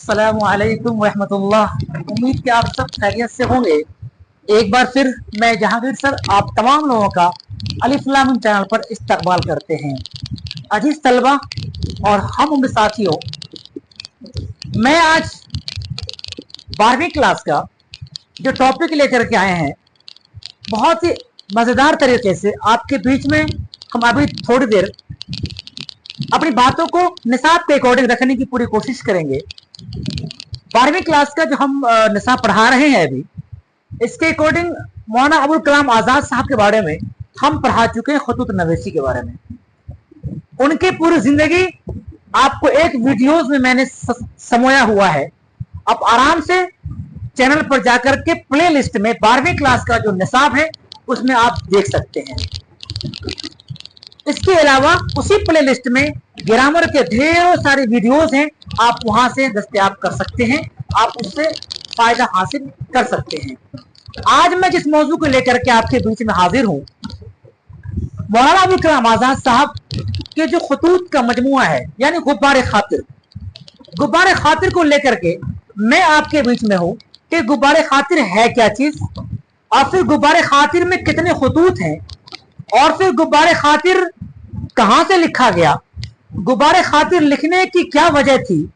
अस्सलामुअलैकुम रहमतुल्लाह। उम्मीद कि आप सब खैरियत से होंगे। एक बार फिर मैं जहांगीर सर आप तमाम लोगों का अलिफ लाम मीम चैनल पर इस्तकबाल करते हैं। अजीज तलबा और हम उम्र साथियों, मैं आज 12वीं क्लास का जो टॉपिक लेकर के आए हैं, बहुत ही मज़ेदार तरीके से आपके बीच में हम अभी थोड़ी देर अपनी बातों को निसाब के अकॉर्डिंग रखने की पूरी कोशिश करेंगे। 12वीं क्लास का जो हम निसाब पढ़ा रहे हैं अभी, इसके अकॉर्डिंग मौलाना अबुल कलाम आज़ाद साहब के बारे में हम पढ़ा चुके हैं, खतूत नवेसी के बारे में। उनकी पूरी जिंदगी आपको एक वीडियोस में मैंने समोया हुआ है। आप आराम से चैनल पर जाकर के प्ले लिस्ट में 12वीं क्लास का जो निसाब है उसमें आप देख सकते हैं। इसके अलावा उसी प्ले लिस्ट में ग्रामर के ढेरों सारे वीडियोस हैं, आप वहां से दस्तयाब कर सकते हैं, आप उससे फायदा हासिल कर सकते हैं। आज मैं जिस मौजू को लेकर के आपके बीच में हाजिर हूं, मौलाना अबुल कलाम आज़ाद साहब के जो खतूत का मजमुआ है, यानी गुब्बारे खातिर। गुब्बारे खातिर को लेकर के मैं आपके बीच में हूं कि गुब्बारे खातिर है क्या चीज, और फिर गुब्बारे खातिर में कितने खतूत हैं, और फिर गुब्बारे खातिर कहां से लिखा गया, गुब्बारे खातिर लिखने की क्या वजह थी,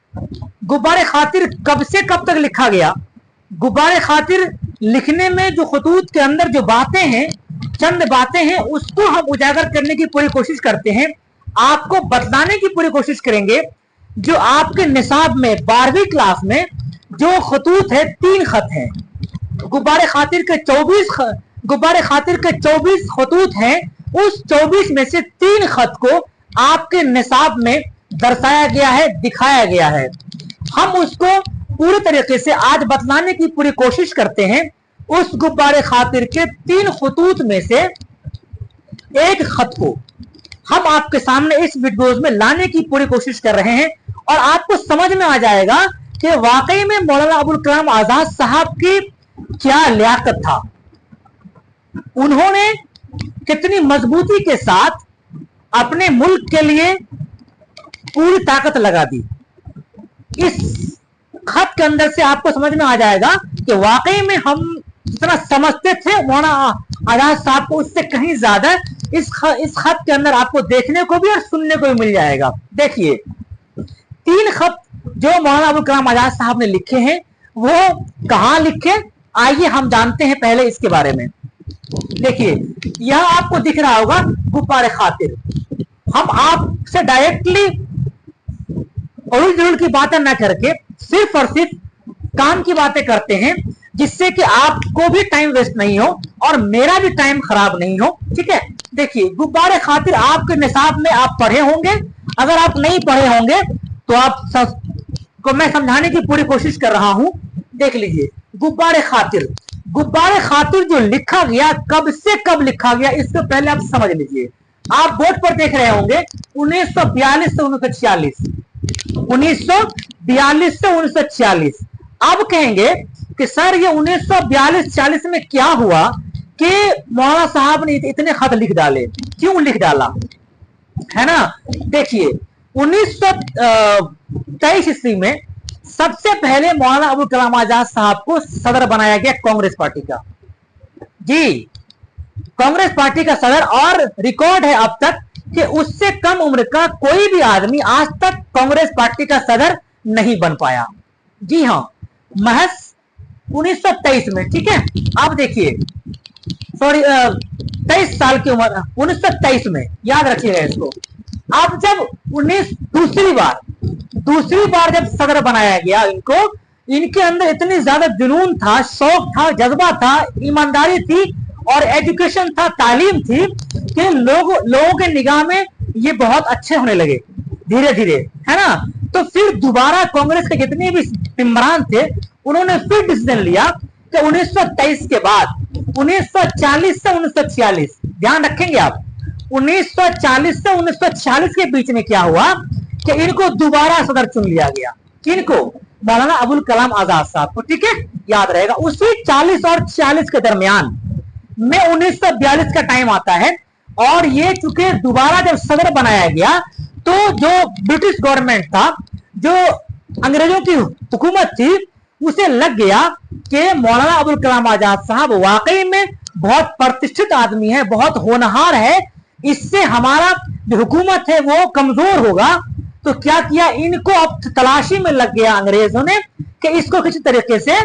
गुब्बारे खातिर कब से कब तक लिखा गया, गुब्बारे खातिर लिखने में जो खतूत के अंदर जो बातें हैं, चंद बातें हैं, उसको हम उजागर करने की पूरी कोशिश करते हैं, आपको बतलाने की पूरी कोशिश करेंगे। जो आपके निसाब में 12वीं क्लास में जो खतूत है, 3 खत हैं। गुब्बारे खातिर के 24 खतूत हैं। उस 24 में से 3 खत को आपके निसाब में दर्शाया गया है, दिखाया गया है। हम उसको पूरे तरीके से आज बतलाने की पूरी कोशिश करते हैं। उस गुब्बारे खातिर के 3 खतूत में से एक खत को हम आपके सामने इस वीडियोस में लाने की पूरी कोशिश कर रहे हैं, और आपको समझ में आ जाएगा कि वाकई में मौलाना अबुल कलाम आज़ाद साहब की क्या लियाकत था। उन्होंने कितनी मजबूती के साथ अपने मुल्क के लिए पूरी ताकत लगा दी। इस खत के अंदर से आपको समझ में आ जाएगा कि वाकई में हम जितना समझते थे मौलाना आज़ाद साहब को, उससे कहीं ज्यादा इस खत के अंदर आपको देखने को भी और सुनने को भी मिल जाएगा। देखिए, 3 खत जो मौलाना अबुल कलाम आज़ाद साहब ने लिखे हैं, वो कहां लिखे, आइए हम जानते हैं पहले इसके बारे में। देखिए, यह आपको दिख रहा होगा गुब्बारे खातिर। हम आपसे डायरेक्टली ओरिजिनल की बातें ना करके सिर्फ और सिर्फ काम की बातें करते हैं, जिससे कि आपको भी टाइम वेस्ट नहीं हो और मेरा भी टाइम खराब नहीं हो। ठीक है, देखिए, गुब्बारे खातिर आपके निसाब में आप पढ़े होंगे। अगर आप नहीं पढ़े होंगे तो आप को मैं समझाने की पूरी कोशिश कर रहा हूं। देख लीजिए, गुब्बारे खातिर जो लिखा गया, कब से कब लिखा गया, इसको पहले आप समझ लीजिए। आप बोर्ड पर देख रहे होंगे 1942 से 1946, 1942 से 1946। अब कहेंगे कि सर ये 1942-40 में क्या हुआ कि मौलाना साहब ने इतने खत लिख डाले, क्यों लिख डाला, है ना। देखिए, 1923 ईस्वी में सबसे पहले मौलाना अबुल कलाम आज़ाद साहब को सदर बनाया गया कांग्रेस पार्टी का। जी, कांग्रेस पार्टी का सदर, और रिकॉर्ड है अब तक कि उससे कम उम्र का कोई भी आदमी आज तक कांग्रेस पार्टी का सदर नहीं बन पाया। जी हाँ, महज 1923 में। ठीक है, अब देखिए, सॉरी 23 साल की उम्र, 1923 में, याद रखिएगा इसको। अब जब दूसरी बार जब सदर बनाया गया इनको, इनके अंदर इतनी ज्यादा जुनून था, शौक था, जज्बा था, ईमानदारी थी और एजुकेशन था, तालीम थी, कि लोगों के निगाह में ये बहुत अच्छे होने लगे धीरे धीरे, है ना। तो फिर दोबारा कांग्रेस के जितने भी मेंबरान थे, उन्होंने फिर डिसीजन लिया कि 1923 के बाद 1940 से 1946, ध्यान रखेंगे आप, 1940 से 1946 के बीच में क्या हुआ कि इनको दोबारा सदर चुन लिया गया। किनको? मौलाना अबुल कलाम आज़ाद साहब को। ठीक है, याद रहेगा। उसी 40 और 46 के दरमियान में 1942 का टाइम आता है, और ये चूंकि दोबारा जब सदर बनाया गया, तो जो ब्रिटिश गवर्नमेंट था, जो अंग्रेजों की हुकूमत थी, उसे लग गया कि मौलाना अबुल कलाम आजाद साहब वाकई में बहुत प्रतिष्ठित आदमी है, बहुत होनहार है, इससे हमारा जो हुकूमत है वो कमजोर होगा। तो क्या किया, इनको अब तलाशी में लग गया अंग्रेजों ने कि इसको किसी तरीके से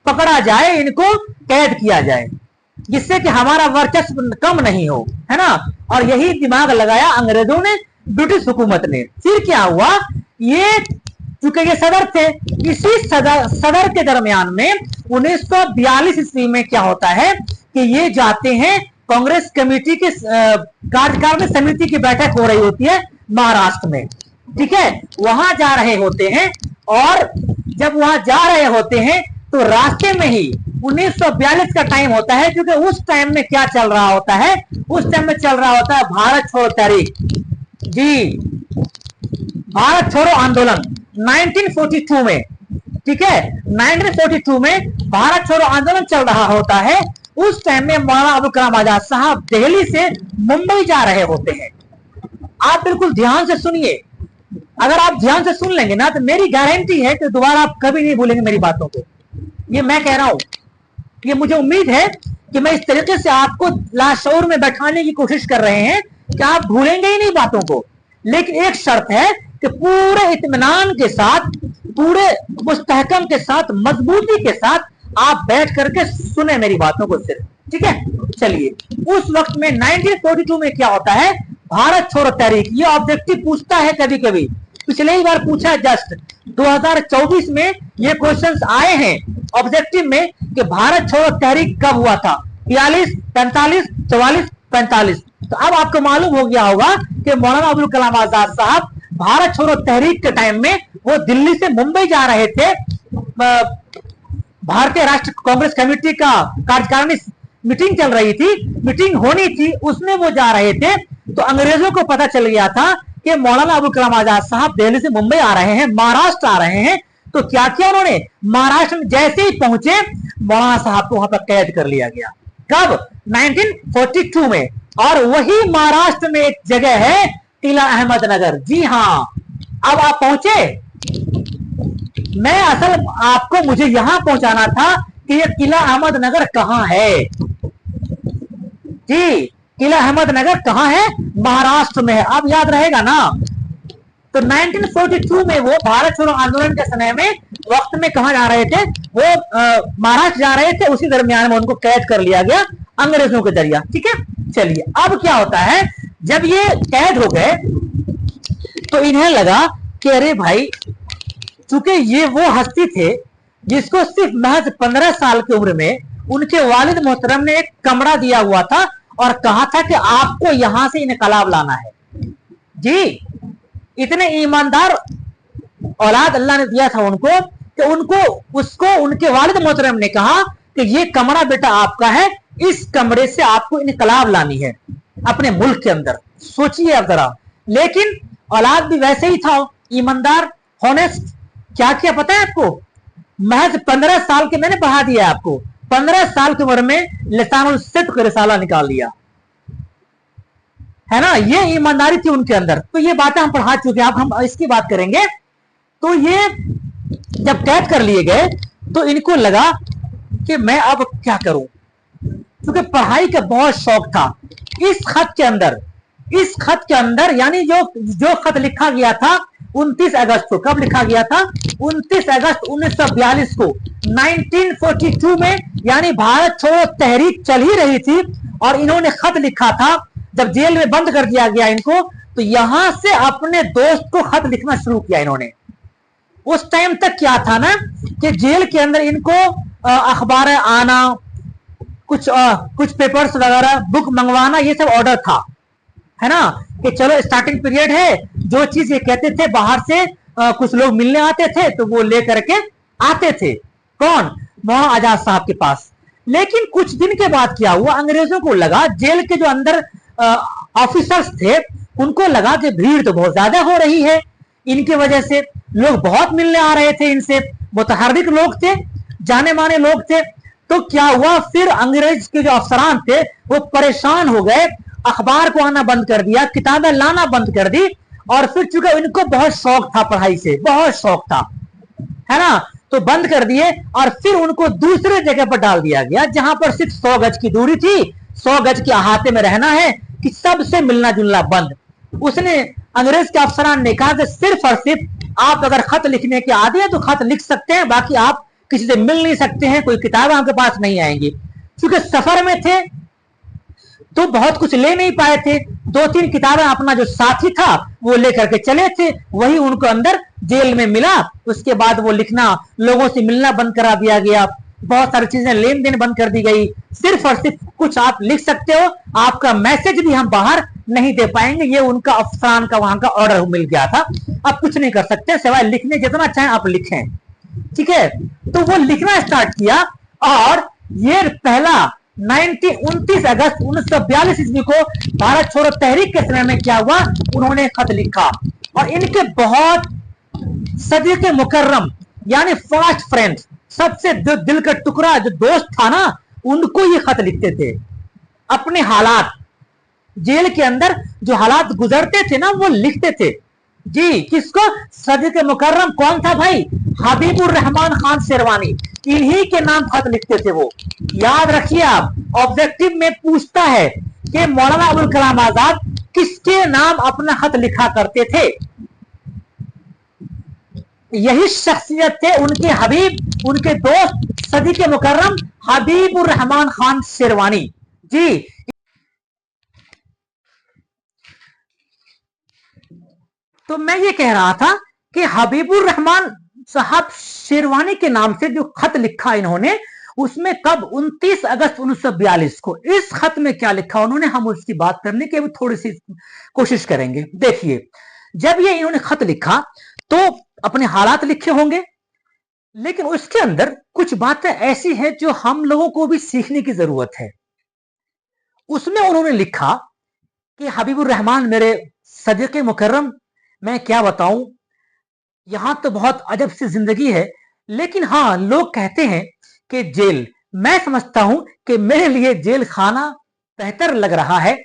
पकड़ा जाए, इनको कैद किया जाए, जिससे कि हमारा वर्चस्व कम नहीं हो, है ना। और यही दिमाग लगाया अंग्रेजों ने, ब्रिटिश हुकूमत ने। फिर क्या हुआ, ये चूंकि ये सदर थे, इसी सदर के दरमियान में 1942 ईस्वी में क्या होता है कि ये जाते हैं कांग्रेस कमेटी के कार्यकारिणी समिति की बैठक हो रही होती है महाराष्ट्र में, ठीक है। वहां जा रहे होते हैं, और जब वहां जा रहे होते हैं तो रास्ते में ही 1942 का टाइम होता है, क्योंकि उस टाइम में क्या चल रहा होता है, उस टाइम में चल रहा होता है भारत छोड़ो तहरीक, जी, भारत छोड़ो आंदोलन 1942 में, ठीक है। 1942 में भारत छोड़ो आंदोलन चल रहा होता है। उस टाइम में मौलाना अबुल कलाम आजाद साहब दिल्ली से मुंबई जा रहे होते हैं। आप बिल्कुल ध्यान से सुनिए, अगर आप ध्यान से सुन लेंगे ना तो मेरी गारंटी है कि दोबारा आप कभी नहीं भूलेंगे मेरी बातों को। ये मैं कह रहा हूं, ये मुझे उम्मीद है कि मैं इस तरीके से आपको लाशऊर में बैठाने की कोशिश कर रहे हैं कि आप भूलेंगे ही नहीं बातों को। लेकिन एक शर्त है कि पूरे इत्मीनान के साथ, पूरे मुस्तहकम के साथ, मजबूती के साथ आप बैठ करके सुने मेरी बातों को सिर्फ, ठीक है। चलिए, उस वक्त में 1942 में क्या होता है, भारत छोड़ो तहरीक, ये ऑब्जेक्टिव पूछता है कभी कभी, पिछले ही बार पूछा जस्ट 2024 में ये क्वेश्चंस आए हैं ऑब्जेक्टिव में कि भारत छोड़ो तहरीक कब हुआ था, 42, 45, 44, 45। तो अब आपको मालूम हो गया होगा कि मौलाना अबुल कलाम आजाद साहब भारत छोड़ो तहरीक के टाइम में वो दिल्ली से मुंबई जा रहे थे, भारतीय राष्ट्रीय कांग्रेस कमेटी का कार्यकारिणी मीटिंग चल रही थी, मीटिंग होनी थी, उसमें वो जा रहे थे। तो अंग्रेजों को पता चल गया था कि मौलाना अबुल कलाम आजाद साहब दिल्ली से मुंबई आ रहे हैं, महाराष्ट्र आ रहे हैं। तो क्या किया उन्होंने, महाराष्ट्र में जैसे ही पहुंचे मौलाना साहब को वहां पर कैद कर लिया गया। कब, 1942 में। और वही महाराष्ट्र में एक जगह है किला अहमदनगर, जी हाँ। अब आप पहुंचे, मैं असल आपको मुझे यहां पहुंचाना था कि ये किला अहमदनगर कहां है, जी, किला अहमदनगर कहां है, महाराष्ट्र में है। अब याद रहेगा ना। तो 1942 में वो भारत छोड़ो आंदोलन के समय में वक्त में कहां जा रहे थे, वो महाराष्ट्र जा रहे थे, उसी दरमियान में उनको कैद कर लिया गया अंग्रेजों के जरिया, ठीक है। चलिए, अब क्या होता है, जब ये कैद हो गए तो इन्हें लगा कि अरे भाई, चूंकि ये वो हस्ती थे जिसको सिर्फ महज 15 साल की उम्र में उनके वालिद मोहतरम ने एक कमरा दिया हुआ था और कहा था कि आपको यहां से इनकलाब लाना है, जी। इतने ईमानदार औलाद अल्लाह ने दिया था उनको कि उसको उनके वालिद मोहतरम ने कहा कि ये कमरा बेटा आपका है, इस कमरे से आपको इनकलाब लानी है अपने मुल्क के अंदर। सोचिए अब जरा। लेकिन औलाद भी वैसे ही था, ईमानदार, हॉनेस्ट। क्या किया पता है आपको, महज 15 साल के, मैंने पढ़ा दिया आपको, 15 साल की उम्र में लिसानुल सिद्क़ रिसाला निकाल लिया, है ना। ये ईमानदारी थी उनके अंदर। तो ये बातें हम पढ़ा चुके हैं, अब हम इसकी बात करेंगे। तो ये जब कैद कर लिए गए तो इनको लगा कि मैं अब क्या करूं, क्योंकि पढ़ाई का बहुत शौक था। इस खत के अंदर यानी जो खत लिखा गया था 29 अगस्त को, कब लिखा गया था, 29 अगस्त 1942 को, 1942 में, यानी भारत छोड़ो तहरीक चल ही रही थी और इन्होंने खत लिखा था। जब जेल में बंद कर दिया गया इनको, तो यहां से अपने दोस्त को खत लिखना शुरू किया इन्होंने। उस टाइम तक क्या था ना कि जेल के अंदर इनको अखबार आना, कुछ पेपर्स वगैरह, बुक मंगवाना, ये सब ऑर्डर था, है ना। कि चलो स्टार्टिंग पीरियड है, जो चीज ये कहते थे बाहर से कुछ लोग मिलने आते थे तो वो लेकर के आते थे, कौन, मौलाना आजाद साहब के पास। लेकिन कुछ दिन के बाद क्या हुआ, अंग्रेजों को लगा, जेल के जो अंदर ऑफिसर्स थे उनको लगा कि भीड़ तो बहुत ज्यादा हो रही है, इनकी वजह से लोग बहुत मिलने आ रहे थे इनसे, मुतहर्रिक लोग थे, जाने माने लोग थे। तो क्या हुआ, फिर अंग्रेज के जो अफसरान थे वो परेशान हो गए, अखबार को आना बंद कर दिया, किताबें लाना बंद कर दी और फिर चूंकि इनको बहुत शौक था पढ़ाई से, बहुत शौक था, है ना, तो बंद कर दिए और फिर उनको दूसरे जगह पर डाल दिया गया जहां पर सिर्फ 100 गज की दूरी थी, 100 गज के अहाते में रहना है कि सबसे मिलना जुलना बंद। उसने, अंग्रेज के अफसरान ने कहा कि सिर्फ और सिर्फ आप अगर खत लिखने के आदि हैं तो खत लिख सकते हैं, बाकी आप किसी से मिल नहीं सकते हैं, कोई किताब आपके पास नहीं आएंगी। क्योंकि सफर में थे तो बहुत कुछ ले नहीं पाए थे, 2-3 किताबें अपना जो साथी था वो लेकर के चले थे, वही उनको अंदर जेल में मिला। उसके बाद वो लिखना, लोगों से मिलना बंद करा दिया गया, बहुत सारी चीजें लेन देन बंद कर दी गई। सिर्फ और सिर्फ कुछ आप लिख सकते हो, आपका मैसेज भी हम बाहर नहीं दे पाएंगे, ये उनका अफसरान का वहां का ऑर्डर मिल गया था। आप कुछ नहीं कर सकते सिवाय लिखने, जितना चाहें आप लिखें, ठीक है। तो वो लिखना स्टार्ट किया और ये पहला 29 अगस्त 1942 ईस्वी को भारत छोड़ो तहरीक के समय में क्या हुआ, उन्होंने खत लिखा और इनके बहुत सदीक़ मुकर्रम यानी फास्ट फ्रेंड, सबसे दिल का टुकड़ा जो दोस्त था ना, उनको ये खत लिखते थे। अपने हालात, जेल के अंदर जो हालात गुजरते थे ना, वो लिखते थे जी। किसको? सदीक़ मुकर्रम कौन था भाई? हबीबुर रहमान खान शेरवानी, इन्हीं के नाम खत लिखते थे वो। याद रखिए आप, ऑब्जेक्टिव में पूछता है कि मौलाना अबुल कलाम आजाद किसके नाम अपना खत लिखा करते थे। यही शख्सियत थे उनके हबीब, उनके दोस्त सदीक़ मुकर्रम हबीबुर रहमान खान शेरवानी जी। तो मैं ये कह रहा था कि हबीबुर रहमान साहब शेरवानी के नाम से जो खत लिखा इन्होंने, उसमें कब 29 अगस्त 1942 को, इस खत में क्या लिखा उन्होंने, हम उसकी बात करने की थोड़ी सी कोशिश करेंगे। देखिए, जब ये इन्होंने खत लिखा तो अपने हालात लिखे होंगे, लेकिन उसके अंदर कुछ बातें ऐसी हैं जो हम लोगों को भी सीखने की जरूरत है। उसमें उन्होंने लिखा कि हबीबुर रहमान मेरे सदीक़ मुकर्रम, मैं क्या बताऊं, यहां तो बहुत अजब सी जिंदगी है, लेकिन हां, लोग कहते हैं कि जेल, मैं समझता हूं कि मेरे लिए जेल खाना बेहतर लग रहा है,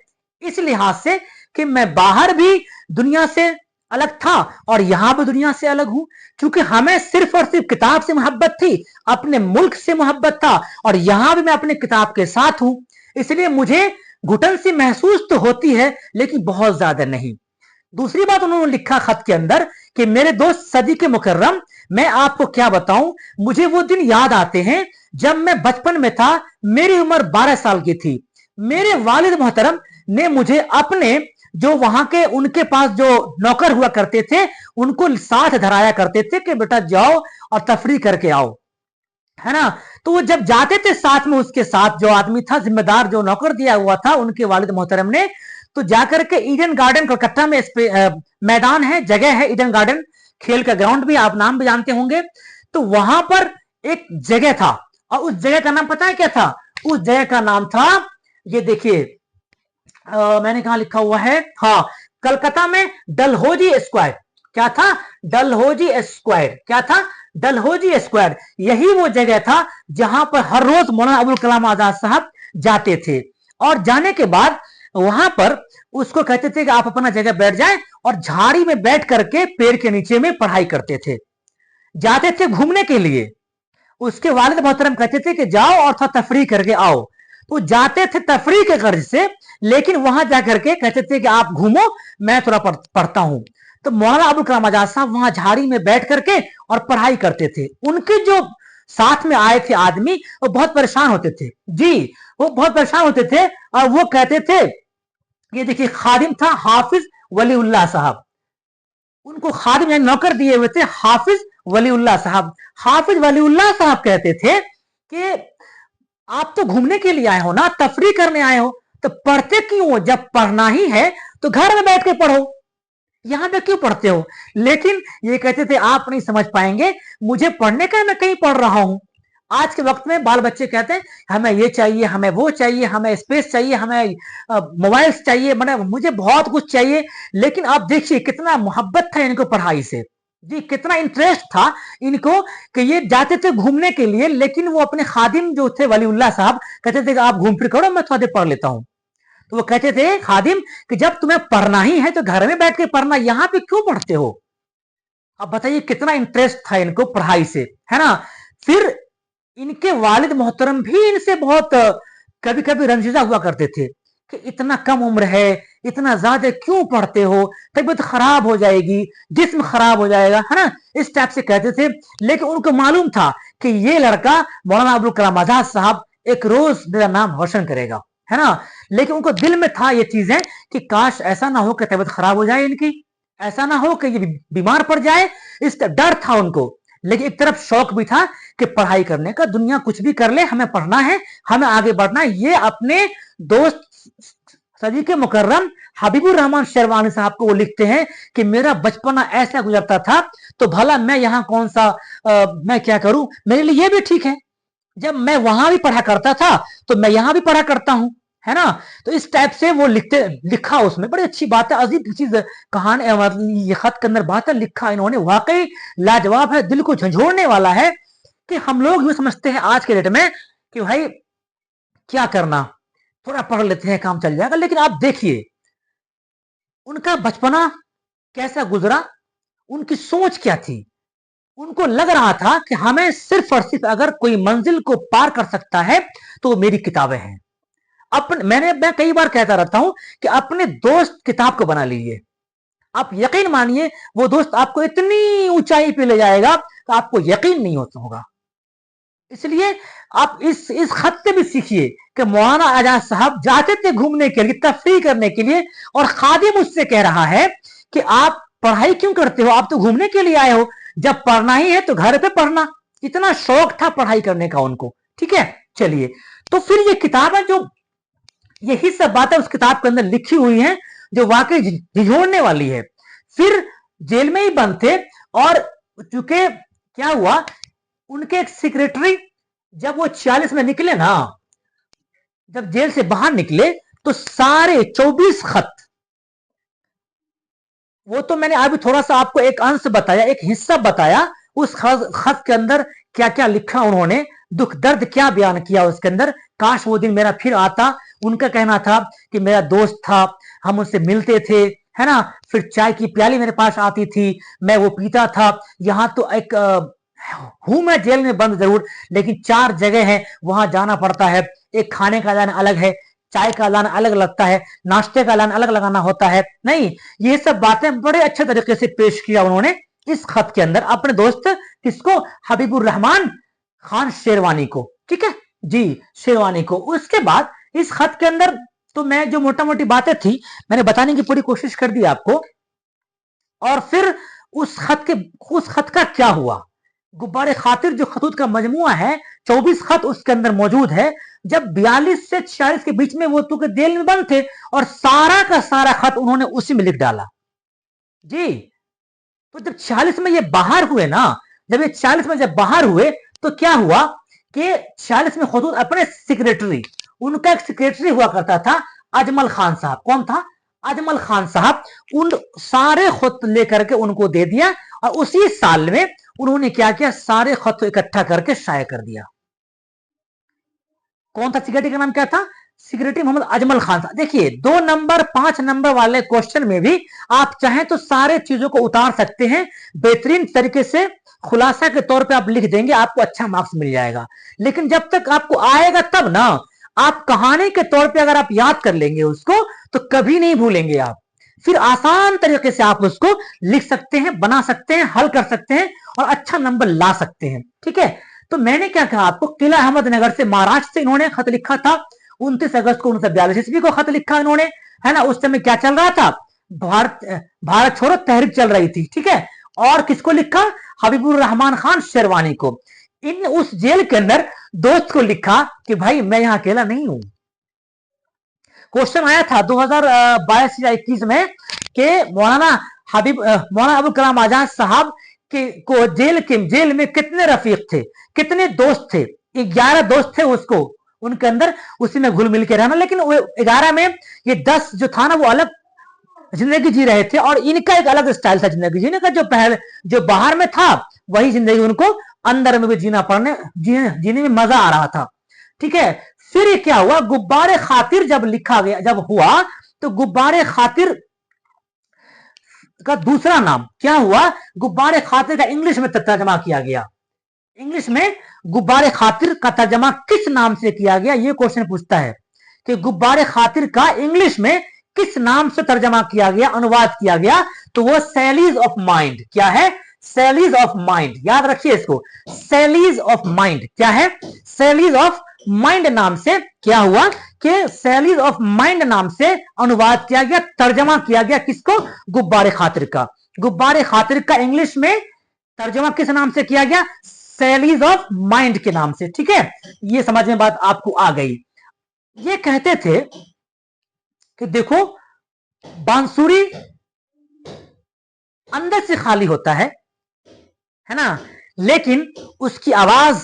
इस लिहाज से कि मैं बाहर भी दुनिया से अलग था और यहां भी दुनिया से अलग हूं। क्योंकि हमें सिर्फ और सिर्फ किताब से मोहब्बत थी, अपने मुल्क से मोहब्बत था, और यहां भी मैं अपने किताब के साथ हूं, इसलिए मुझे घुटन सी महसूस तो होती है, लेकिन बहुत ज्यादा नहीं। दूसरी बात उन्होंने लिखा खत के अंदर कि मेरे दोस्त सदीक़ मुकर्रम, मैं आपको क्या बताऊं, मुझे वो दिन याद आते हैं जब मैं बचपन में था, मेरी उम्र 12 साल की थी। मेरे वालिद मोहतरम ने मुझे अपने जो वहां के उनके पास जो नौकर हुआ करते थे, उनको साथ धराया करते थे कि बेटा जाओ और तफरीह करके आओ, है ना। तो वो जब जाते थे साथ में, उसके साथ जो आदमी था, जिम्मेदार जो नौकर दिया हुआ था उनके वालिद मोहतरम ने, तो जाकर के ईडन गार्डन कोलकाता में मैदान है, जगह है ईडन गार्डन, खेल का ग्राउंड भी, आप नाम भी जानते होंगे। तो वहां पर एक जगह था और उस जगह का नाम पता है क्या था? उस जगह का नाम था, ये देखिए, मैंने कहा लिखा हुआ है, हाँ, कलकत्ता में डलहौजी स्क्वायर। क्या था? डलहौजी स्क्वायर। क्या था? डलहौजी स्क्वायर। यही वो जगह था जहां पर हर रोज मौलाना अबुल कलाम आजाद साहब जाते थे, और जाने के बाद वहां पर उसको कहते थे कि आप अपना जगह बैठ जाएं, और झाड़ी में बैठ करके पेड़ के नीचे में पढ़ाई करते थे। जाते थे घूमने के लिए, उसके वालिद मोहतरम कहते थे कि जाओ और थोड़ा तफरीह करके आओ। तो जाते थे तफरीह के गर्ज से, लेकिन वहां जाकर के कहते थे कि आप घूमो, मैं थोड़ा पढ़ता हूं। तो मौलाना अबुल कलाम आजाद साहब वहां झाड़ी में बैठ करके और पढ़ाई करते थे। उनके जो साथ में आए थे आदमी, वो बहुत परेशान होते थे जी, वो बहुत परेशान होते थे, और वो कहते थे, ये देखिए, खादिम था हाफिज वलीउल्लाह साहब, उनको खादिम यानी नौकर दिए हुए थे हाफिज वलीउल्लाह साहब। हाफिज वलीउल्लाह साहब कहते थे कि आप तो घूमने के लिए आए हो ना, तफरीह करने आए हो, तो पढ़ते क्यों हो? जब पढ़ना ही है तो घर में बैठ के पढ़ो, यहां पे क्यों पढ़ते हो? लेकिन ये कहते थे आप नहीं समझ पाएंगे, मुझे पढ़ने का, मैं कहीं पढ़ रहा हूं। आज के वक्त में बाल बच्चे कहते हैं हमें ये चाहिए, हमें वो चाहिए, हमें स्पेस चाहिए, हमें मोबाइल्स चाहिए, मुझे बहुत कुछ चाहिए। लेकिन आप देखिए कितना मोहब्बत था इनको पढ़ाई से जी, कितना इंटरेस्ट था इनको कि ये जाते थे घूमने के लिए, लेकिन वो अपने खादिम जो थे वलीउल्लाह साहब कहते थे कि आप घूम फिर करो, मैं थोड़ा देर पढ़ लेता हूं। तो वो कहते थे खादिम कि जब तुम्हें पढ़ना ही है तो घर में बैठ के पढ़ना, यहां पे क्यों पढ़ते हो? अब बताइए कितना इंटरेस्ट था इनको पढ़ाई से, है ना। फिर इनके वालिद मोहतरम भी इनसे बहुत कभी कभी रंजीदा हुआ करते थे कि इतना कम उम्र है, इतना ज्यादा क्यों पढ़ते हो, तबीयत खराब हो जाएगी, जिस्म खराब हो जाएगा, है ना, इस टाइप से कहते थे। लेकिन उनको मालूम था कि ये लड़का मौलाना अबुल कलाम आजाद साहब एक रोज मेरा नाम रोशन करेगा, है ना। लेकिन उनको दिल में था ये चीजें कि काश ऐसा ना हो कि तबीयत खराब हो जाए इनकी, ऐसा ना हो कि ये बीमार पड़ जाए, इस डर था उनको। लेकिन एक तरफ शौक भी था कि पढ़ाई करने का, दुनिया कुछ भी कर ले, हमें पढ़ना है, हमें आगे बढ़ना है। ये अपने दोस्त सदीक मुकर्रम हबीबुर रहमान शेरवानी साहब को वो लिखते हैं कि मेरा बचपना ऐसा गुजरता था तो भला मैं यहाँ कौन सा मैं क्या करूं, मेरे लिए ये भी ठीक है, जब मैं वहां भी पढ़ा करता था तो मैं यहां भी पढ़ा करता हूं, है ना। तो इस टाइप से वो लिखा उसमें बड़ी अच्छी बात है, अजीब चीज कहानी ये खत के अंदर बात है, लिखा इन्होंने वाकई लाजवाब है, दिल को झंझोड़ने वाला है। कि हम लोग यूं समझते हैं आज के डेट में कि भाई क्या करना, थोड़ा पढ़ लेते हैं काम चल जाएगा, लेकिन आप देखिए उनका बचपना कैसा गुजरा, उनकी सोच क्या थी। उनको लग रहा था कि हमें सिर्फ और सिर्फ अगर कोई मंजिल को पार कर सकता है तो मेरी किताबें हैं। मैं कई बार कहता रहता हूं कि अपने दोस्त किताब को बना लीजिए, आप यकीन मानिए वो दोस्त आपको इतनी ऊंचाई पे ले जाएगा कि आपको यकीन नहीं होता होगा। इसलिए आप इस खत से भी सीखिए कि मौलाना आजाद साहब जाते थे घूमने के लिए, तफरीह करने के लिए, और खादिम उससे कह रहा है कि आप पढ़ाई क्यों करते हो, आप तो घूमने के लिए आए हो, जब पढ़ना ही है तो घर पे पढ़ना। इतना शौक था पढ़ाई करने का उनको, ठीक है। चलिए, तो फिर ये किताब है जो यही सब बातें उस किताब के अंदर लिखी हुई हैं जो वाकई झिझोड़ने वाली है। फिर जेल में ही बंद थे, और चूंकि क्या हुआ, उनके एक सेक्रेटरी जब वो 46 में निकले ना, जब जेल से बाहर निकले तो सारे 24 खत, वो तो मैंने अभी थोड़ा सा आपको एक अंश बताया, एक हिस्सा बताया, उस खत के अंदर क्या क्या लिखा उन्होंने, दुख दर्द क्या बयान किया उसके अंदर। काश वो दिन मेरा फिर आता। उनका कहना था कि मेरा दोस्त था, हम उससे मिलते थे, है ना, फिर चाय की प्याली मेरे पास आती थी, मैं वो पीता था। यहाँ तो एक हूं मैं जेल में बंद जरूर, लेकिन 4 जगह है वहां जाना पड़ता है, एक खाने का ऐलान अलग है, चाय का ऐलान अलग लगता है, नाश्ते का ऐलान अलग लगाना होता है। नहीं, ये सब बातें बड़े अच्छे तरीके से पेश किया उन्होंने इस खत के अंदर अपने दोस्त किसको, हबीबुर रहमान खान शेरवानी को, ठीक है जी, शेरवानी को। उसके बाद इस खत के अंदर तो मैं जो मोटा मोटी बातें थी मैंने बताने की पूरी कोशिश कर दी आपको। और फिर उस खत का क्या हुआ, गुब्बारे खातिर जो खतूत का मजमुआ है, 24 खत उसके अंदर मौजूद है। जब 42 से 46 के बीच में वो तो के जेल में बंद थे, और सारा का सारा खत उन्होंने उसी में लिख डाला जी। तो जब 46 में ये बाहर हुए ना, जब ये 46 में जब बाहर हुए तो क्या हुआ कि 46 में खतूत अपने सेक्रेटरी, उनका एक सेक्रेटरी हुआ करता था अजमल खान साहब। कौन था? अजमल खान साहब। उन सारे खत लेकर के उनको दे दिया, और उसी साल में उन्होंने क्या किया, सारे खत इकट्ठा करके शाये कर दिया। कौन था सेक्रेटरी का नाम क्या था? सेक्रेटरी मोहम्मद अजमल खान साहब। देखिए 2 नंबर 5 नंबर वाले क्वेश्चन में भी आप चाहें तो सारे चीजों को उतार सकते हैं, बेहतरीन तरीके से खुलासा के तौर पे आप लिख देंगे, आपको अच्छा मार्क्स मिल जाएगा। लेकिन जब तक आपको आएगा तब ना, आप कहानी के तौर पे अगर आप याद कर लेंगे उसको तो कभी नहीं भूलेंगे आप। फिर आसान तरीके से आप उसको लिख सकते हैं, बना सकते हैं, हल कर सकते हैं और अच्छा नंबर ला सकते हैं, ठीक है। तो मैंने क्या कहा आपको, किला अहमदनगर से महाराष्ट्र से इन्होंने खत लिखा था 29 अगस्त को 1942 ईस्वी को खत लिखा इन्होंने, है ना। उस समय क्या चल रहा था, भारत छोड़ो तहरीक चल रही थी, ठीक है। और किसको लिखा? हबीबुर रहमान खान शेरवानी को। इन उस जेल के अंदर दोस्त को लिखा कि भाई मैं यहां अकेला नहीं हूं। क्वेश्चन आया था 2022 या 21 में कि मौलाना अबुल कलाम आजाद साहब को जेल में कितने रफीक थे, कितने दोस्त थे? 11 दोस्त थे उसको, उनके अंदर उसी में घुल मिल के रहना। लेकिन 11 में ये 10 जो था ना वो अलग जिंदगी जी रहे थे, और इनका एक अलग स्टाइल था जिंदगी जीने का। जो बाहर में था वही जिंदगी उनको अंदर में भी जीने में मजा आ रहा था, ठीक है। फिर ये क्या हुआ, गुब्बारे खातिर जब लिखा गया, जब हुआ, तो गुब्बारे खातिर का दूसरा नाम क्या हुआ, गुब्बारे खातिर का इंग्लिश में तर्जमा किया गया। इंग्लिश में गुब्बारे खातिर का तर्जमा किस नाम से किया गया, ये क्वेश्चन पूछता है कि गुब्बारे खातिर का इंग्लिश में किस नाम से तर्जमा किया गया, अनुवाद किया गया, तो वो सैलीज ऑफ माइंड। क्या है, सैलीज ऑफ माइंड, याद रखिए इसको, सैलीज ऑफ माइंड। क्या है, सैलीज ऑफ माइंड नाम से क्या हुआ कि सैलीज ऑफ माइंड नाम से अनुवाद किया गया, तर्जमा किया गया किसको, गुब्बारे खातिर का। गुब्बारे खातिर का इंग्लिश में तर्जमा किस नाम से किया गया, सैलीज ऑफ माइंड के नाम से। ठीक है, ये समझ में बात आपको आ गई। ये कहते थे कि देखो बांसुरी अंदर से खाली होता है ना, लेकिन उसकी आवाज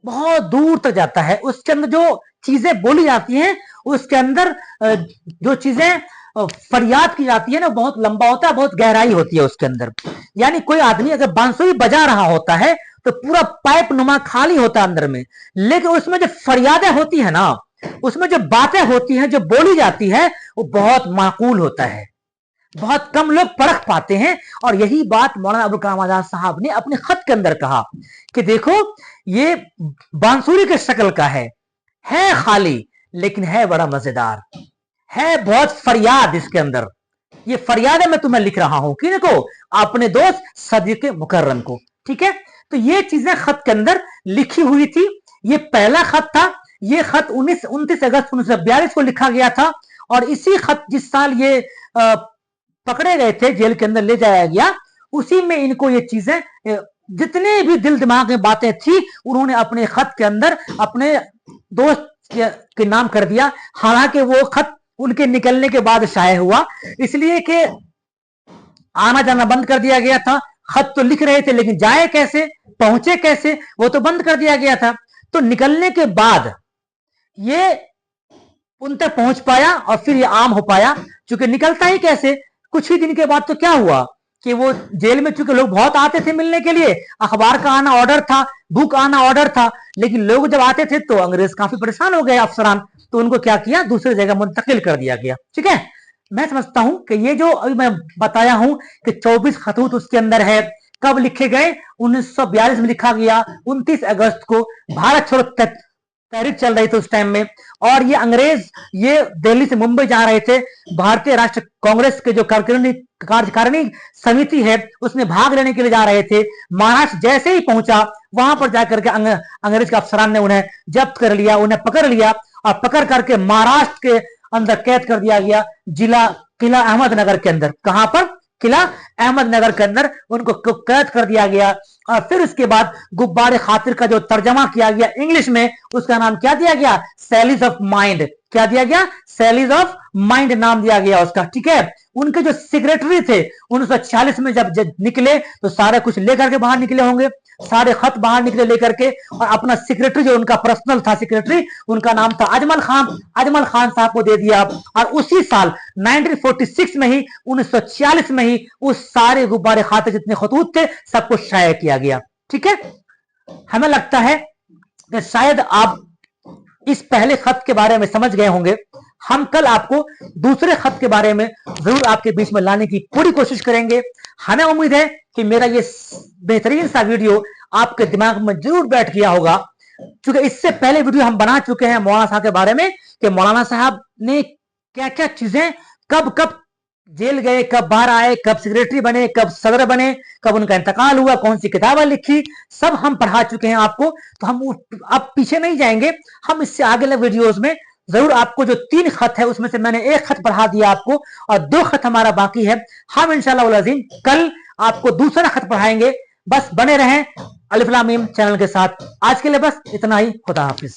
बहुत दूर तक जाता है। उसके अंदर जो चीजें बोली जाती हैं, उसके अंदर जो चीजें फरियाद की जाती है ना, बहुत लंबा होता है, बहुत गहराई होती है उसके अंदर। यानी कोई आदमी अगर बांसुरी बजा रहा होता है तो पूरा पाइप नुमा खाली होता है अंदर में, लेकिन उसमें जो फरियादें होती है ना, उसमें जो बातें होती हैं, जो बोली जाती है, वो बहुत माकूल होता है, बहुत कम लोग परख पाते हैं। और यही बात मौलाना अबुल कलाम आजाद साहब ने अपने खत के अंदर कहा कि देखो ये बांसुरी के शक्ल का है खाली, लेकिन है बड़ा मजेदार, है बहुत फरियाद इसके अंदर। ये फरियाद है, मैं तुम्हें लिख रहा हूं किनको, अपने दोस्त सदीक मुकर्रम को। ठीक है, तो ये चीजें खत के अंदर लिखी हुई थी। ये पहला खत था, ये खत 29 अगस्त 1942 को लिखा गया था। और इसी खत, जिस साल ये पकड़े गए थे, जेल के अंदर ले जाया गया, उसी में इनको ये चीजें, जितने भी दिल दिमाग में बातें थी, उन्होंने अपने खत के अंदर अपने दोस्त के नाम कर दिया। हालांकि वो खत उनके निकलने के बाद शाये हुआ, इसलिए कि आना जाना बंद कर दिया गया था। खत तो लिख रहे थे, लेकिन जाए कैसे, पहुंचे कैसे, वो तो बंद कर दिया गया था। तो निकलने के बाद ये उन तक पहुंच पाया और फिर ये आम हो पाया। चूंकि निकलता ही कैसे, कुछ ही दिन के बाद तो क्या हुआ कि वो जेल में, चूंकि लोग बहुत आते थे मिलने के लिए, अखबार का आना ऑर्डर था, बुक आना ऑर्डर था, लेकिन लोग जब आते थे तो अंग्रेज काफी परेशान हो गए, अफसरान, तो उनको क्या किया, दूसरी जगह मुंतकिल कर दिया गया। ठीक है, मैं समझता हूं कि ये जो अभी मैं बताया हूं कि 24 खतूत उसके अंदर है, कब लिखे गए, 1942 में लिखा गया, 29 अगस्त को। भारत छोड़ो तहरीक चल रही थी उस टाइम में, और ये अंग्रेज ये दिल्ली से मुंबई जा रहे थे। भारतीय राष्ट्र कांग्रेस के जो कार्यकारिणी समिति है, उसमें भाग लेने के लिए जा रहे थे। महाराष्ट्र जैसे ही पहुंचा, वहां पर जाकर के अंग्रेज के अफसरान ने उन्हें जब्त कर लिया, उन्हें पकड़ लिया, और पकड़ करके महाराष्ट्र के अंदर कैद कर दिया गया, किला अहमदनगर के अंदर। कहां पर, किला अहमदनगर के अंदर उनको कैद कर दिया गया। और फिर उसके बाद गुब्बारे खातिर का जो तर्जमा किया गया इंग्लिश में, उसका नाम क्या दिया गया, सैलीज ऑफ माइंड। क्या दिया गया, सैलीज ऑफ माइंड नाम दिया गया उसका। ठीक है, उनके जो सेक्रेटरी थे 1946 में जब निकले, तो सारे कुछ लेकर के बाहर निकले होंगे, सारे खत बाहर निकले लेकर के, और अपना सेक्रेटरी जो उनका पर्सनल था सेक्रेटरी, उनका नाम था अजमल खान साहब को दे दिया। और उसी साल 1946 में ही, 1946 में ही उस सारे गुब्बारे खातिर जितने खतूत थे, सबको शाया किया गया। ठीक है, हमें लगता है कि शायद आप इस पहले खत के बारे में समझ गए होंगे। हम कल आपको दूसरे खत के बारे में जरूर आपके बीच में लाने की पूरी कोशिश करेंगे। हमें उम्मीद है कि मेरा ये बेहतरीन सा वीडियो आपके दिमाग में जरूर बैठ गया होगा, क्योंकि इससे पहले वीडियो हम बना चुके हैं मौलाना साहब के बारे में, कि मौलाना साहब ने क्या क्या चीजें, कब कब जेल गए, कब बाहर आए, कब सेक्रेटरी बने, कब सदर बने, कब उनका इंतकाल हुआ, कौन सी किताबें लिखी, सब हम पढ़ा चुके हैं आपको। तो हम अब पीछे नहीं जाएंगे, हम इससे आगे वाले वीडियोस में जरूर आपको जो 3 खत है, उसमें से मैंने 1 खत पढ़ा दिया आपको, और 2 खत हमारा बाकी है। हम इंशाअल्लाह अज़ीम कल आपको दूसरा खत पढ़ाएंगे। बस बने रहें अलिफ लाम मीम चैनल के साथ। आज के लिए बस इतना ही। खुदा हाफिज।